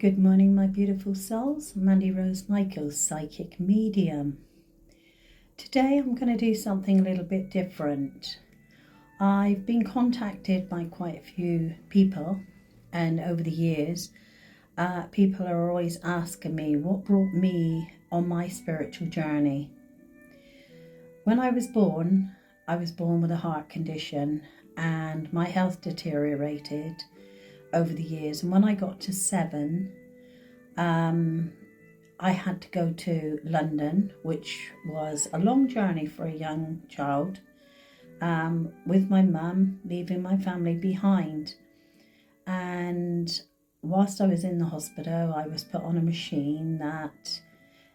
Good morning, my beautiful souls. Mandy Rose Michaels, psychic medium. Today I'm going to do something a little bit different. I've been contacted by quite a few people, and over the years, people are always asking me what brought me on my spiritual journey. When I was born with a heart condition, and my health deteriorated over the years. And when I got to 7, I had to go to London, which was a long journey for a young child, with my mum, leaving my family behind. And whilst I was in the hospital, I was put on a machine that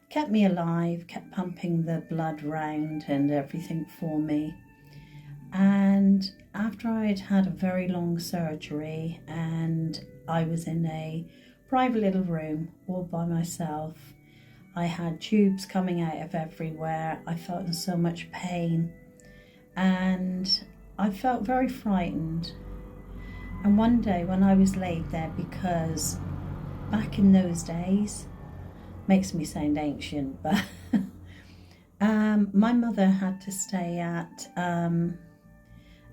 kept me alive, kept pumping the blood round and everything for me. And after I'd had a very long surgery and I was in a private little room all by myself, I had tubes coming out of everywhere. I felt in so much pain and I felt very frightened. And one day when I was laid there, because back in those days, makes me sound ancient, but my mother had to stay at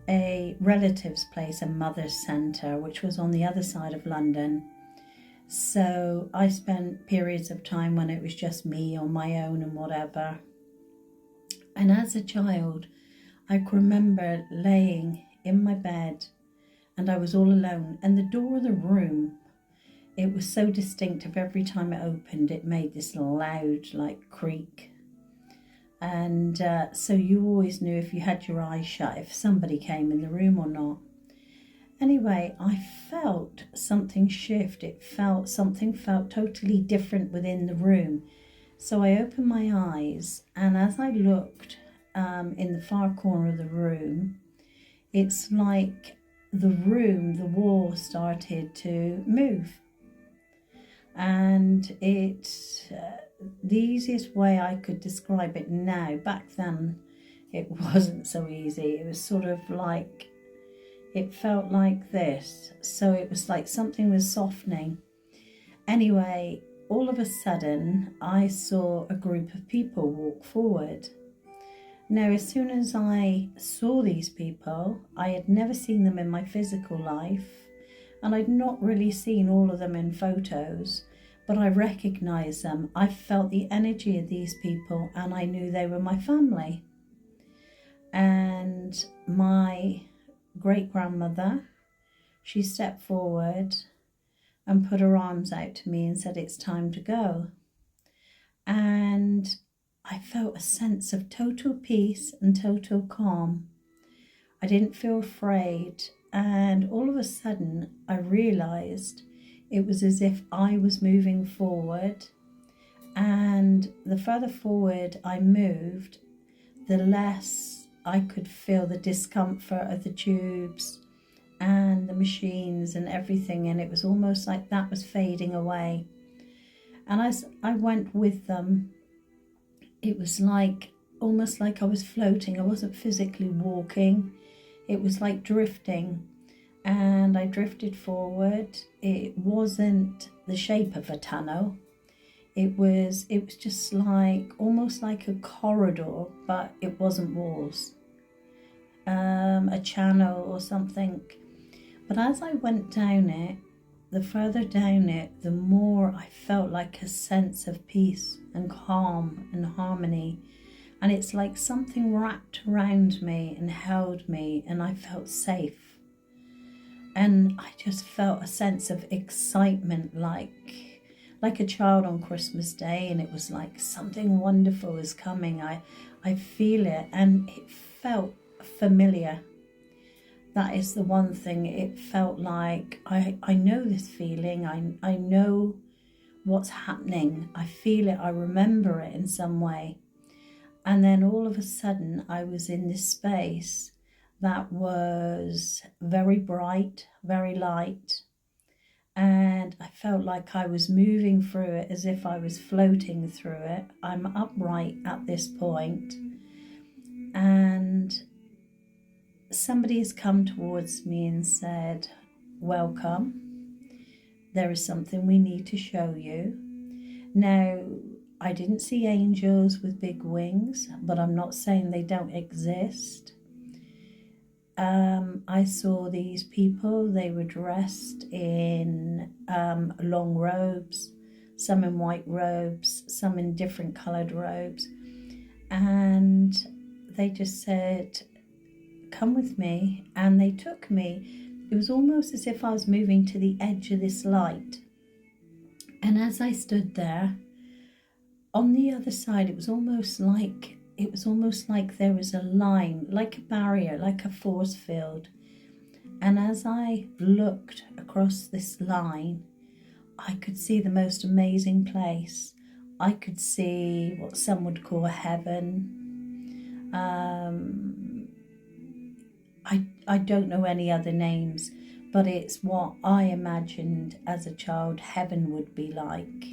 a relative's place, a mother's centre, which was on the other side of London. So I spent periods of time when it was just me on my own and whatever. And as a child, I can remember laying in my bed and I was all alone, and the door of the room, it was so distinctive. Every time it opened, it made this loud like creak. And so you always knew if you had your eyes shut if somebody came in the room or not. Anyway, I felt something shift. Something felt totally different within the room. So I opened my eyes, and as I looked in the far corner of the room, it's like the wall started to move. And the easiest way I could describe it now, back then it wasn't so easy. It was sort of like, it felt like this. So it was like something was softening. Anyway, all of a sudden I saw a group of people walk forward. Now, as soon as I saw these people, I had never seen them in my physical life, and I'd not really seen all of them in photos, but I recognized them. I felt the energy of these people and I knew they were my family. And my great-grandmother, she stepped forward and put her arms out to me and said, "It's time to go." And I felt a sense of total peace and total calm. I didn't feel afraid. And all of a sudden, I realised it was as if I was moving forward. And the further forward I moved, the less I could feel the discomfort of the tubes and the machines and everything. And it was almost like that was fading away. And as I went with them, it was like, almost like I was floating. I wasn't physically walking. It was like drifting, and I drifted forward. It wasn't the shape of a tunnel. It was just like, almost like a corridor, but it wasn't walls. A channel or something. But as I went down it, the further down it, the more I felt like a sense of peace and calm and harmony. And it's like something wrapped around me and held me, and I felt safe. And I just felt a sense of excitement, like a child on Christmas Day, and it was like something wonderful is coming. I feel it, and it felt familiar. That is the one thing. It felt like I know this feeling. I know what's happening. I feel it. I remember it in some way. And then all of a sudden, I was in this space that was very bright, very light. And I felt like I was moving through it as if I was floating through it. I'm upright at this point. And somebody has come towards me and said, "Welcome. there is something we need to show you. Now, I didn't see angels with big wings, but I'm not saying they don't exist. I saw these people. They were dressed in long robes, some in white robes, some in different coloured robes. And they just said, come with me. And they took me. It was almost as if I was moving to the edge of this light. And as I stood there, on the other side, it was almost like there was a line, like a barrier, like a force field. And as I looked across this line, I could see the most amazing place. I could see what some would call heaven. I don't know any other names, but it's what I imagined as a child heaven would be like.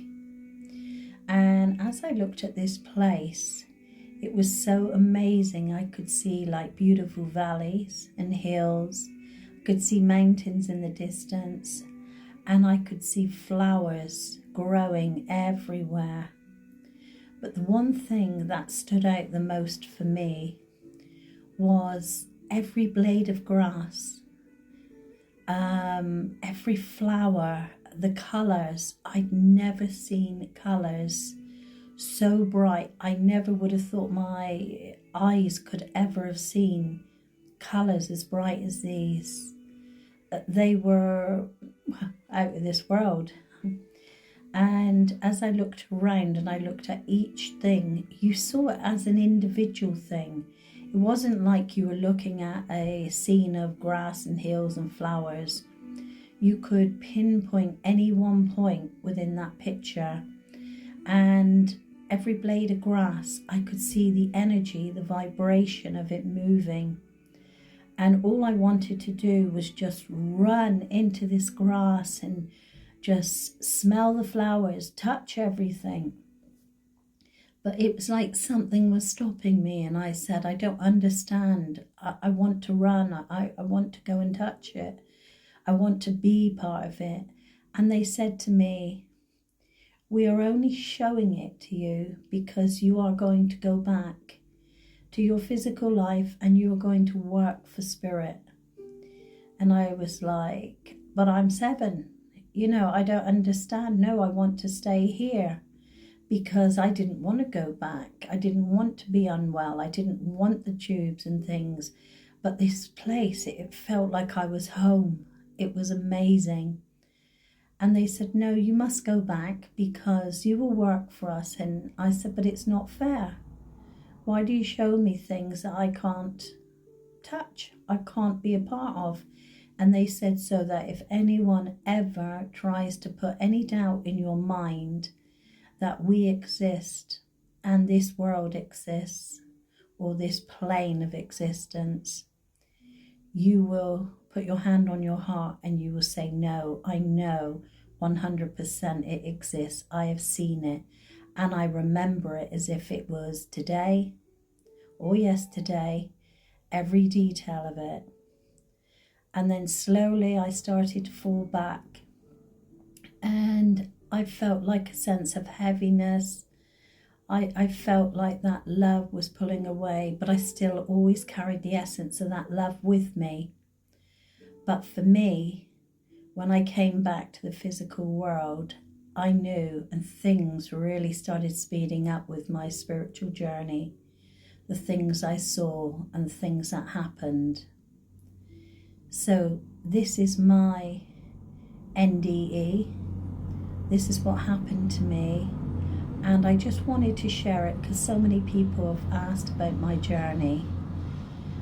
And as I looked at this place, it was so amazing. I could see like beautiful valleys and hills. I could see mountains in the distance, and I could see flowers growing everywhere. But the one thing that stood out the most for me was every blade of grass, every flower, the colours. I'd never seen colours so bright. I never would have thought my eyes could ever have seen colours as bright as these. They were out of this world. And as I looked around and I looked at each thing, you saw it as an individual thing. It wasn't like you were looking at a scene of grass and hills and flowers. You could pinpoint any one point within that picture. And every blade of grass, I could see the energy, the vibration of it moving. And all I wanted to do was just run into this grass and just smell the flowers, touch everything. But it was like something was stopping me, and I said, I don't understand. I want to run. I want to go and touch it. I want to be part of it. And they said to me, we are only showing it to you because you are going to go back to your physical life and you are going to work for spirit. And I was like, but I'm 7. I don't understand. No, I want to stay here. Because I didn't want to go back. I didn't want to be unwell. I didn't want the tubes and things. But this place, it felt like I was home. It was amazing. And they said, no, you must go back because you will work for us. And I said, but it's not fair. Why do you show me things that I can't touch? I can't be a part of. And they said, so that if anyone ever tries to put any doubt in your mind that we exist and this world exists, or this plane of existence, you will put your hand on your heart and you will say, no, I know 100% it exists. I have seen it and I remember it as if it was today or yesterday, every detail of it. And then slowly I started to fall back, and I felt like a sense of heaviness. I felt like that love was pulling away, but I still always carried the essence of that love with me. But for me, when I came back to the physical world, I knew, and things really started speeding up with my spiritual journey. The things I saw and things that happened. So this is my NDE. This is what happened to me, and I just wanted to share it because so many people have asked about my journey.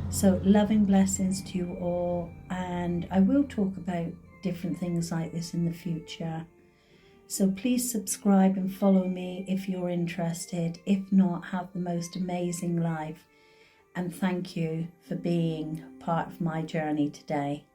So loving blessings to you all, and I will talk about different things like this in the future. So please subscribe and follow me if you're interested. If not, have the most amazing life, and thank you for being part of my journey today.